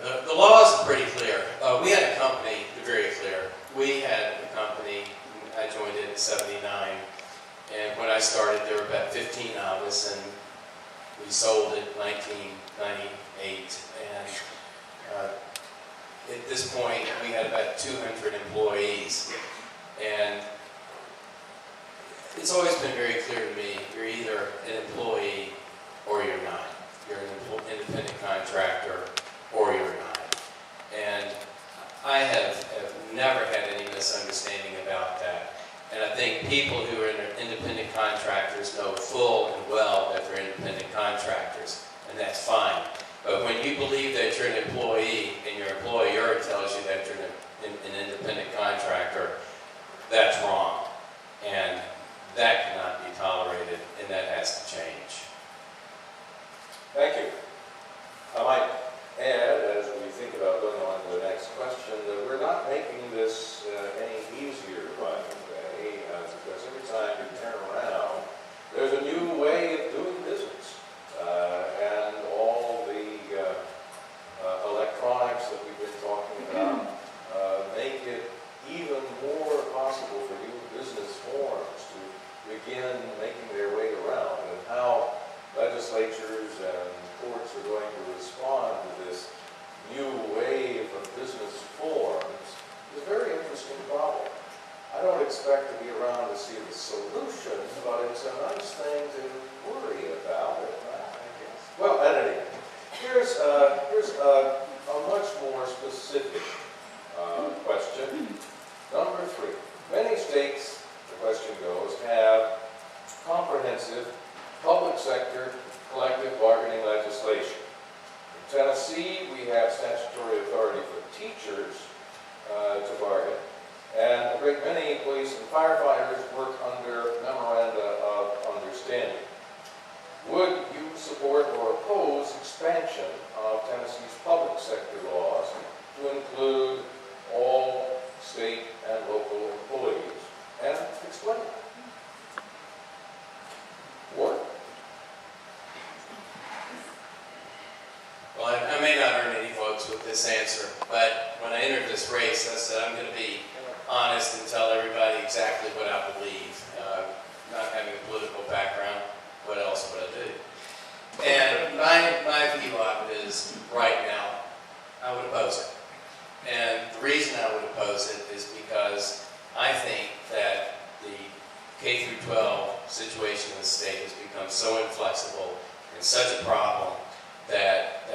The laws are pretty clear. We had a company, very clear. We had a company, I joined it in '79, and when I started there were about 15 of us, and we sold it in 1998. And at this point we had about 200 employees. And it's always been very clear to me, you're either an employee or you're not. You're an independent contractor or you're not. And I have never had any misunderstanding about that. And I think people who are independent contractors know full and well that they're independent contractors, and that's fine. But when you believe that you're an employee and your employer tells you that you're an independent contractor, that's wrong. And that cannot be tolerated, and that has to change. Thank you. I might add, as we think about going on to the next question, that we're not making this any easier, by the way, because every time you turn around, there's a new way of doing business. And all the electronics that we've been talking about make it even more possible for new business forms to begin making their way around, and how legislatures and courts are going to respond to this new wave of business forms is a very interesting problem. I don't expect to be around to see the solution, but it's a nice thing to worry about, I guess. Well, at any rate, here's a much more specific question. Number 3. Many states, the question goes, have comprehensive public sector collective bargaining legislation. In Tennessee, we have statutory authority for teachers to bargain, and a great many police and firefighters work under memoranda of understanding. Would you support or oppose expansion of Tennessee's public sector laws to include all state and local employees? And explain. Ward? Well, I may not earn any votes with this answer, but when I entered this race, I said I'm going to be honest and tell everybody exactly what I believe. Not having a political background, what else would I do? And my view of it is, right now, I would oppose it. And the reason I would oppose it is because I think that the K-12 situation in the state has become so inflexible and such a problem that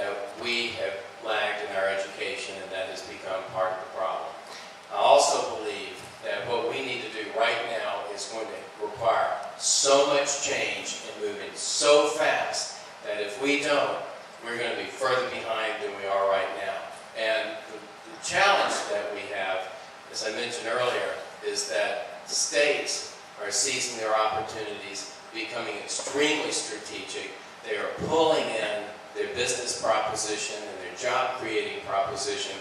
we have lagged in our education, and that has become part of the problem. I also believe that what we need to do right now is going to require so much change and moving so fast that if we don't, we're going to be further behind than we are right now. And the challenge that we have, as I mentioned earlier, is that states are seizing their opportunities, becoming extremely strategic. They are pulling in their business proposition and their job-creating proposition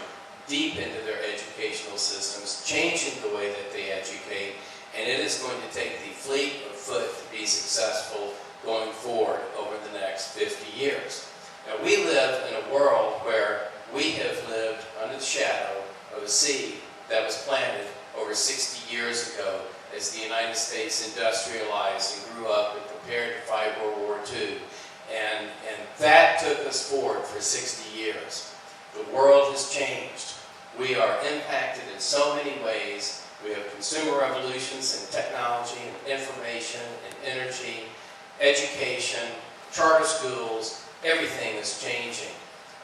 deep into their educational systems, changing the way that they educate, and it is going to take the fleet of foot to be successful going forward over the next 50 years. Now, we live in a world where we have lived under the shadow of a seed that was planted over 60 years ago as the United States industrialized and grew up and prepared to fight World War II. And that took us forward for 60 years. The world has changed. We are impacted in so many ways. We have consumer revolutions in technology and information and energy, education, charter schools. Everything is changing.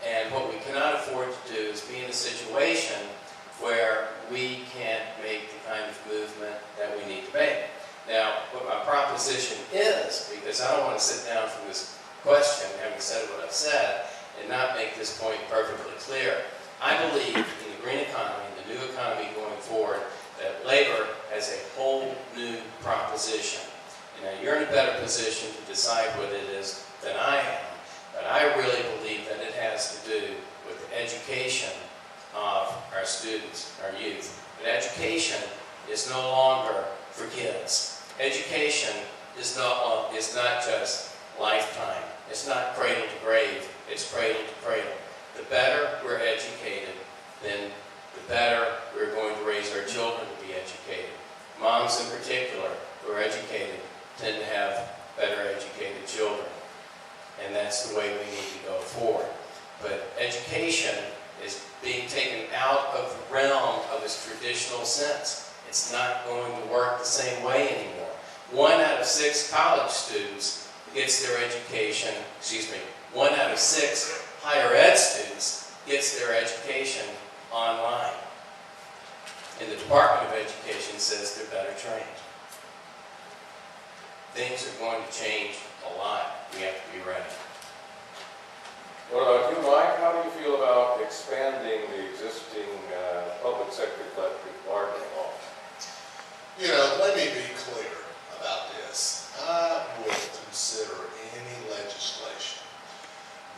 And what we cannot afford to do is be in a situation where we can't make the kind of movement that we need to make. Now, what my proposition is, because I don't want to sit down from this question, having said what I've said, and not make this point perfectly clear. I believe in the green economy, the new economy going forward, that labor has a whole new proposition. And now you're in a better position to decide what it is than I am, but I really believe that it has to do with the education of our students, our youth. But education is no longer for kids. Education is not just lifetime. It's not cradle to grave, it's cradle to cradle. The better we're educated, that's the way we need to go forward. But education is being taken out of the realm of its traditional sense. It's not going to work the same way anymore. 1 out of 6 college students gets their education, 1 out of 6 higher ed students gets their education online. And the Department of Education says they're better trained. Things are going to change a lot. We have to be ready. What about you, Mike? How do you feel about expanding the existing public sector collective bargaining law? You know, let me be clear about this. I would consider any legislation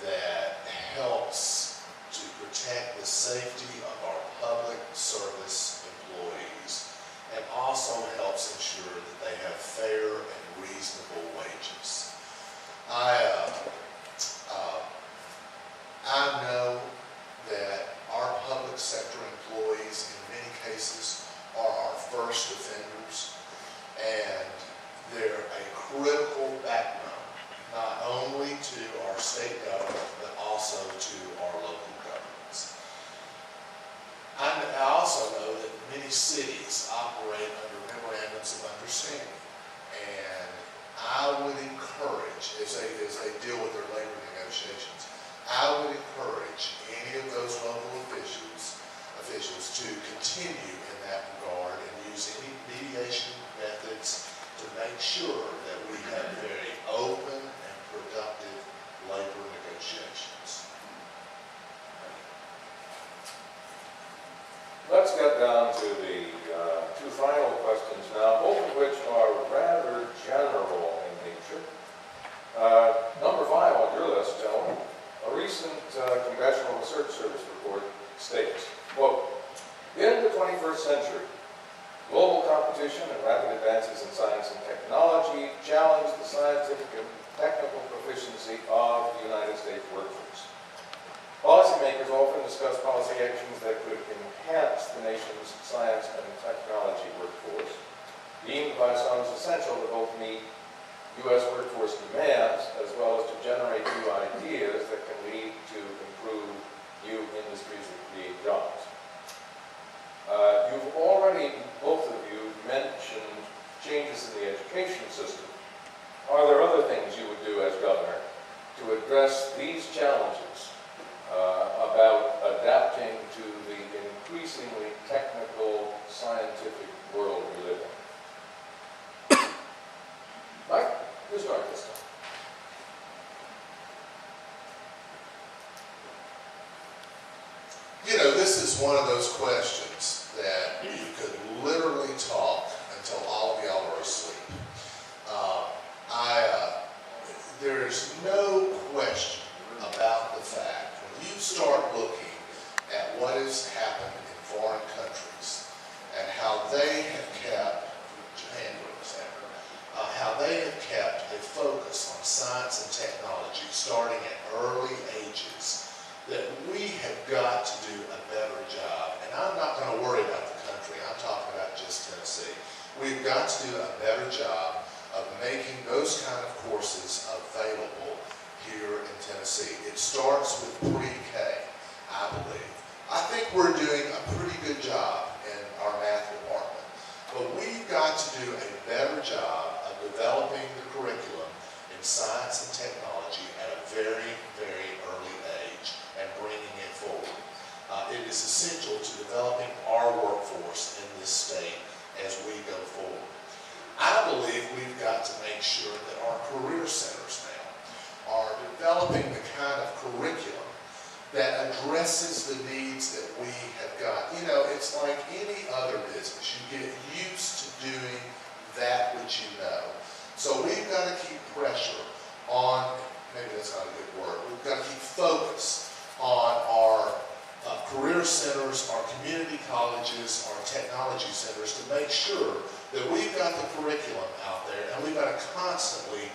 that helps to protect the safety of our public service employees and also helps ensure that they have fair and reasonable wages. I know that our public sector employees in many cases are our first offenders, and they're a critical backbone, not only to our state government, but also to our local governments. I also know that many cities operate under memorandums of understanding, and I would encourage, as they deal with their labor negotiations, I would encourage any of those local officials to continue in that regard and use any mediation methods to make sure that we have very open and productive labor negotiations. Let's get down to the 2 final questions now, both of which are rather general in nature. Number 5 on your list, gentlemen. A recent Congressional Research Service report states, quote, in the 21st century, global competition and rapid advances in science and technology challenge the scientific and technical proficiency of the United States workforce. Policymakers often discuss policy actions that could enhance the nation's science and technology workforce, deemed by some as essential to both meet U.S. workforce demands, as well as to generate new ideas that can lead to improve new industries that create jobs. You've already, both of you, mentioned changes in the education system. Are there other things you would do as governor to address these challenges about adapting to the increasingly technical, scientific world we live in? Mike, you start this time. You know, this is one of those questions that you could literally talk until all of y'all are asleep. There's no question about the fact, when you start looking at what has happened in foreign countries and how they have kept, Japan, for example, how they have kept a focus on science and technology starting at early ages, that we have got to do a better job. And I'm not going to worry about the country. I'm talking about just Tennessee. We've got to do a better job of making those kind of courses available here in Tennessee. It starts with pre-K, I believe. I think we're doing a pretty good job in our math department. But we've got to do a better job of developing the curriculum in science and technology at a very, very early age and bringing it forward. It is essential to developing our workforce in this state as we go forward. I believe we've got to make sure that our career centers now are developing the kind of curriculum that addresses the needs that we have got. You know, it's like any other business. You get used to doing that which you know. So we've got to keep pressure on, maybe that's not a good word, we've got to keep focus on our career centers, our community colleges, our technology centers to make sure that we've got the curriculum out there, and we've got to constantly